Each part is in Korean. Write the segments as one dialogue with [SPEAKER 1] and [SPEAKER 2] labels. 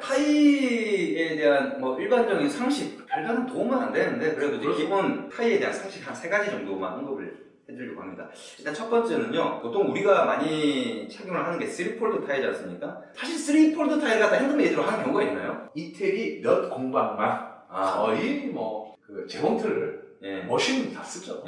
[SPEAKER 1] 타이에 대한 뭐 일반적인 상식 별다른 도움은 안 되는데 그래도 이제 기본 타이에 대한 상식 한 3가지 정도만 언급을 해드리려고 합니다. 일단 첫 번째는요, 보통 우리가 많이 착용을 하는 게 3폴드 타이지 않습니까? 사실 3폴드 타이를 갖다 핸드메이드로 하는 경우가 있나요?
[SPEAKER 2] 이태리 몇 공방만 거의 뭐 그 재봉틀을 머신 다 쓰죠.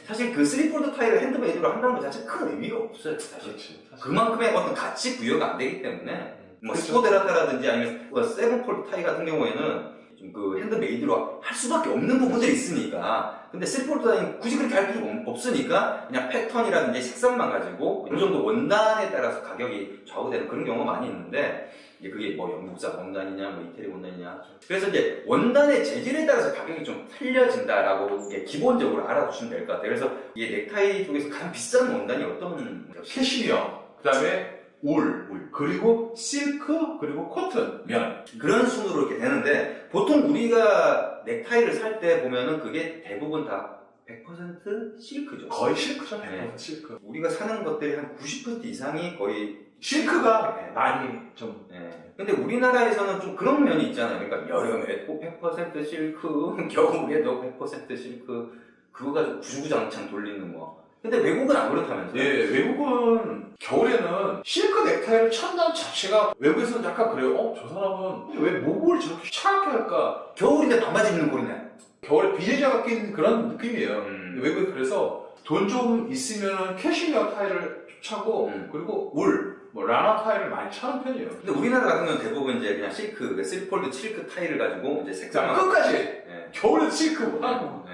[SPEAKER 1] 사실 그 3폴드 타이를 핸드메이드로 한다는 것 자체 큰 의미가 없어요. 사실. 그만큼의 어떤 가치 부여가 안 되기 때문에 뭐 스포데라타라든지 아니면 7폴드 타이 같은 경우에는 좀 그 핸드메이드로 할 수밖에 없는 부분들이 있으니까. 근데 3폴드 타이는 굳이 그렇게 할 필요가 없으니까 그냥 패턴이라든지 색상만 가지고 어느 정도 원단에 따라서 가격이 좌우되는 그런 경우가 많이 있는데, 이제 그게 뭐 영국산 원단이냐 뭐 이태리 원단이냐, 그래서 이제 원단의 재질에 따라서 가격이 좀 틀려진다라고 이게 기본적으로 알아두시면 될 것 같아요. 그래서 이게 넥타이 쪽에서 가장 비싼 원단이 어떤
[SPEAKER 2] 캐시미어, 그 다음에 울, 그리고 실크, 그리고 코튼, 면,
[SPEAKER 1] 그런 순으로 이렇게 되는데, 보통 우리가 넥타이를 살 때 보면은 그게 대부분 다 100% 실크죠.
[SPEAKER 2] 거의 실크죠. 100% 실크.
[SPEAKER 1] 우리가 사는 것들이 한 90% 이상이 거의
[SPEAKER 2] 실크가 많이 좀.
[SPEAKER 1] 근데 우리나라에서는 좀 그런 면이 있잖아요. 그러니까 여름에도 100% 실크, 겨울에도 100% 실크, 그거 가지고 구주구장창 돌리는 거. 근데 외국은 안 그렇다면서요?
[SPEAKER 2] 외국은 겨울에는 실크 넥타이를 찬다는 자체가 외국에서는 약간 그래요. 저 사람은 왜 목을 저렇게 차갑게 할까?
[SPEAKER 1] 겨울인데 반바지 입는 꼴이네.
[SPEAKER 2] 겨울에 비닐자가 낀 그런 느낌이에요. 외국은 그래서 돈 좀 있으면 캐시미어 타이를 차고 그리고 울, 뭐 라나 타이를 많이 차는 편이에요.
[SPEAKER 1] 근데 우리나라 같은 경우는 대부분 이제 그냥 실크, 3폴드 실크 타이를 가지고 이제 색상
[SPEAKER 2] 끝까지 겨울에 실크 하고.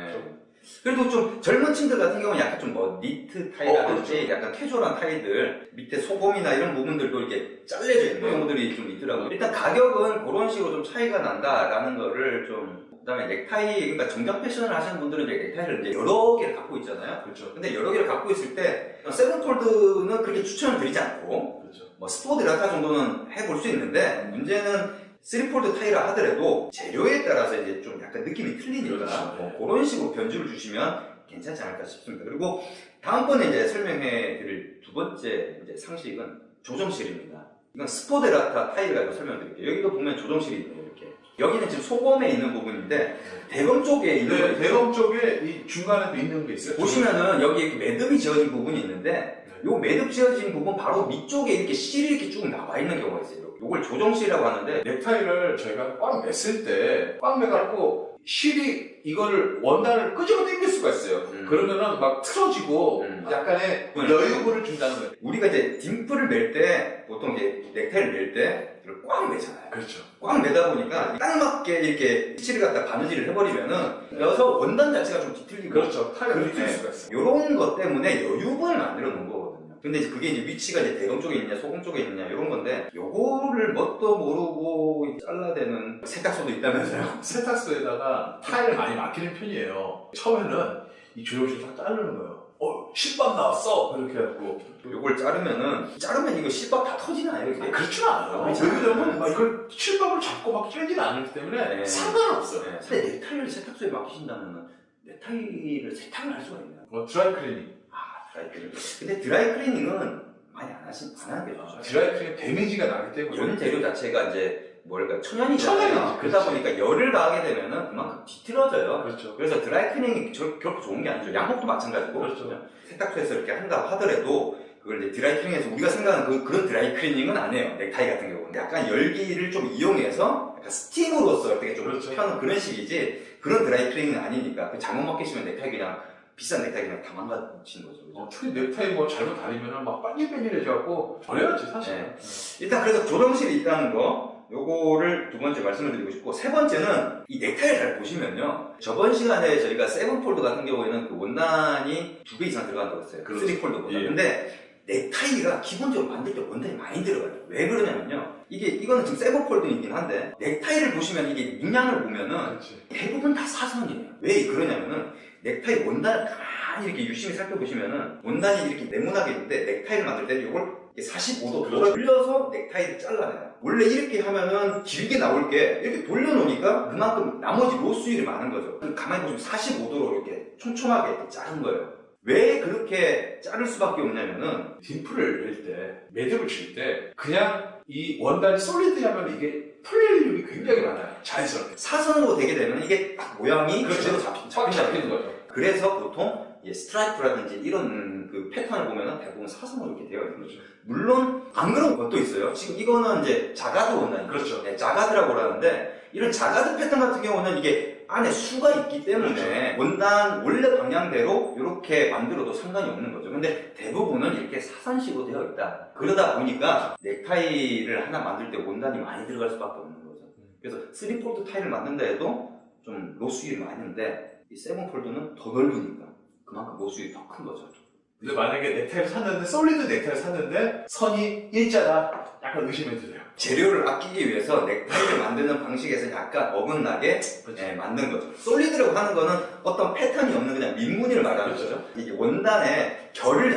[SPEAKER 1] 그래도 좀 젊은 층들 같은 경우는 약간 좀 뭐 니트 타이라든지
[SPEAKER 2] 그렇죠.
[SPEAKER 1] 약간 캐주얼한 타이들 밑에 소금이나 이런 부분들도 이렇게 잘려져 있는 경우들이 좀 있더라고요. 일단 가격은 그런 식으로 좀 차이가 난다라는 거를 좀. 그다음에 넥타이, 그러니까 정장 패션을 하시는 분들은 이제 넥타이를 이제 여러 개를 갖고 있잖아요.
[SPEAKER 2] 그렇죠.
[SPEAKER 1] 근데 여러 개를 갖고 있을 때 7폴드는 그렇게 추천을 드리지 않고,
[SPEAKER 2] 그렇죠.
[SPEAKER 1] 뭐 스포데라타 정도는 해볼 수 있는데, 문제는 3폴드 타이라 하더라도 재료에 따라서 이제 좀 약간 느낌이 틀리니까
[SPEAKER 2] 그렇죠.
[SPEAKER 1] 뭐 그런 식으로 변주를 주시면 괜찮지 않을까 싶습니다. 그리고 다음번에 이제 설명해 드릴 두 번째 이제 상식은 조정실입니다. 이건 스포데라타 타이를 가지고 설명드릴게요. 여기도 보면 조정실이 있네요. 이렇게. 여기는 지금 소검에 있는 부분인데 대검 쪽에 있는
[SPEAKER 2] 대검 쪽에 이 중간에도 있는 게 있어요.
[SPEAKER 1] 보시면은 여기 이렇게 매듭이 지어진 부분이 있는데, 요 매듭 지어진 부분 바로 밑쪽에 이렇게 실이 이렇게 쭉 나와 있는 경우가 있어요. 요걸 조정실이라고 하는데,
[SPEAKER 2] 넥타이를 저희가 꽉 맸을 때 꽉 매갖고 실이 이거를 원단을 끄집어 당길 수가 있어요. 그러면은 막 틀어지고 약간의 여유분을 준다는 거예요.
[SPEAKER 1] 우리가 이제 딤플을 맬 때 보통 이제 넥타이를 맬 때 이걸 꽉 매잖아요.
[SPEAKER 2] 그렇죠.
[SPEAKER 1] 꽉 매다 보니까 딱 맞게 이렇게 실을 갖다 바느질을 해버리면은 여기서 원단 자체가 좀 뒤틀리고,
[SPEAKER 2] 그렇죠. 타이가 뒤틀릴 수가 있어요.
[SPEAKER 1] 요런 것 때문에 여유분을 만들어 놓은 거거든요. 근데 이제 그게 이제 위치가 이제 대검 쪽에 있냐 소금 쪽에 있냐 이런 건데, 요거를 뭣도 모르고 잘라대는 세탁소도 있다면서요?
[SPEAKER 2] 세탁소에다가 타일을 많이 맡기는 편이에요. 처음에는 이 조정실 딱 자르는 거예요. 실밥 나왔어! 이렇게 해갖고.
[SPEAKER 1] 요걸 자르면 이거 실밥 다 터지나요? 이게?
[SPEAKER 2] 그렇진 않아요. 왜냐면 막 이걸 실밥을 잡고 막 찔지는 않기 때문에 상관없어요.
[SPEAKER 1] 근데 넥타이를 세탁소에 맡기신다면 넥타이를 세탁을 할 수가 있나요?
[SPEAKER 2] 드라이 클리닝.
[SPEAKER 1] 드라이클리닝. 근데 드라이클리닝은 많이 안 하는 게 좋죠.
[SPEAKER 2] 드라이클리닝 데미지가 나기 때문에.
[SPEAKER 1] 연 재료 자체가 이제 뭐랄까 천연이잖아요. 그러다 보니까 열을 가하게 되면은 그만큼 뒤틀어져요.
[SPEAKER 2] 그렇죠.
[SPEAKER 1] 그래서 드라이클리닝이 결코 좋은 게 아니죠. 양복도 마찬가지고.
[SPEAKER 2] 그렇죠.
[SPEAKER 1] 세탁소에서 이렇게 한다고 하더라도 그걸 이제 드라이클리닝에서 우리가 생각하는 그런 드라이클리닝은 안 해요. 넥타이 같은 경우는 약간 열기를 좀 이용해서 약간 스팀으로서 이렇게 좀 펴는 그런 식이지, 그런 드라이클리닝은 아니니까. 잘못 맡기시면 넥타이 그냥 비싼 넥타이 그냥 다 망가진 거죠. 그죠?
[SPEAKER 2] 특히 넥타이 뭐 잘못 다리면은 막 반질반질해져갖고 버려야지 사실.
[SPEAKER 1] 일단 그래서 조정실이 있다는 거, 요거를 두 번째 말씀을 드리고 싶고, 세 번째는 이 넥타이를 잘 보시면요, 저번 시간에 저희가 7폴드 같은 경우에는 그 원단이 2배 이상 들어간다고 했어요. 그 3폴드보다. 근데 넥타이가 기본적으로 만들 때 원단이 많이 들어가요. 왜 그러냐면요, 이거는 지금 7폴드이긴 한데 넥타이를 보시면 이게 문양을 보면은 대부분 다 사선이에요. 왜 그러냐면은 넥타이 원단을 가만히 이렇게 유심히 살펴보시면은 원단이 이렇게 네모나게 있는데, 넥타이를 만들 때 이걸 45도 돌려서 넥타이를 잘라내요. 원래 이렇게 하면은 길게 나올 게 이렇게 돌려놓으니까 그만큼 나머지 로스율이 많은 거죠. 가만히 보시면 45도로 이렇게 촘촘하게 이렇게 자른 거예요. 왜 그렇게 자를 수밖에 없냐면은
[SPEAKER 2] 딤플을 낼 때, 매듭을 칠 때 그냥 이 원단이 솔리드하면 이게 풀릴 일이 굉장히 많아요. 자연스럽게.
[SPEAKER 1] 사선으로 되게 되면 이게 딱 모양이
[SPEAKER 2] 그렇죠.
[SPEAKER 1] 제대로
[SPEAKER 2] 꽉 잡히는 거죠.
[SPEAKER 1] 그래서 보통 스트라이프라든지 이런 그 패턴을 보면은 대부분 사선으로 이렇게 되어 있는 거죠. 물론 안 그런 것도 있어요. 지금 이거는 이제 자가드 원단이죠.
[SPEAKER 2] 그렇죠.
[SPEAKER 1] 네, 자가드라고 그러는데 이런 자가드 패턴 같은 경우는 이게 안에 수가 있기 때문에
[SPEAKER 2] 그렇죠.
[SPEAKER 1] 원단 원래 방향대로 이렇게 만들어도 상관이 없는 거죠. 근데 대부분은 이렇게 사선식으로 되어 있다. 그러다 보니까 넥타이를 하나 만들 때 원단이 많이 들어갈 수밖에 없는 거죠. 그래서 3폴드 타이를 만든다 해도 좀 로스율이 많은데 이 7폴드는 더 넓으니까 그만큼 로스율이 더 큰 거죠.
[SPEAKER 2] 근데 만약에 넥타이를 샀는데, 솔리드 넥타이를 샀는데 선이 일자다, 약간 의심해도 돼요.
[SPEAKER 1] 재료를 아끼기 위해서 넥타이를 만드는 방식에서 약간 어긋나게 만든 거죠. 솔리드라고 하는 거는 어떤 패턴이 없는 그냥 민무늬를 말하는
[SPEAKER 2] 그렇죠.
[SPEAKER 1] 거죠. 이게 원단에 결을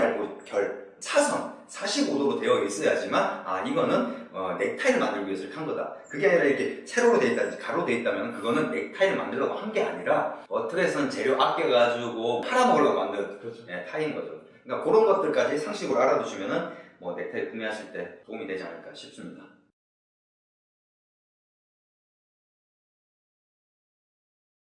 [SPEAKER 1] 잘 차선 45도로 되어 있어야지만 이거는 넥타이를 만들기 위해서 이렇게 한 거다. 그게 아니라 이렇게 세로로 되어 있다든지 가로 되어 있다면 그거는 넥타이를 만들려고 한 게 아니라 어떻게든 재료 아껴가지고 팔아먹으려고 만든
[SPEAKER 2] 그렇죠.
[SPEAKER 1] 타이인 거죠. 그러니까 그런 것들까지 상식으로 알아두시면은 넥타이 구매하실 때 도움이 되지 않을까 싶습니다.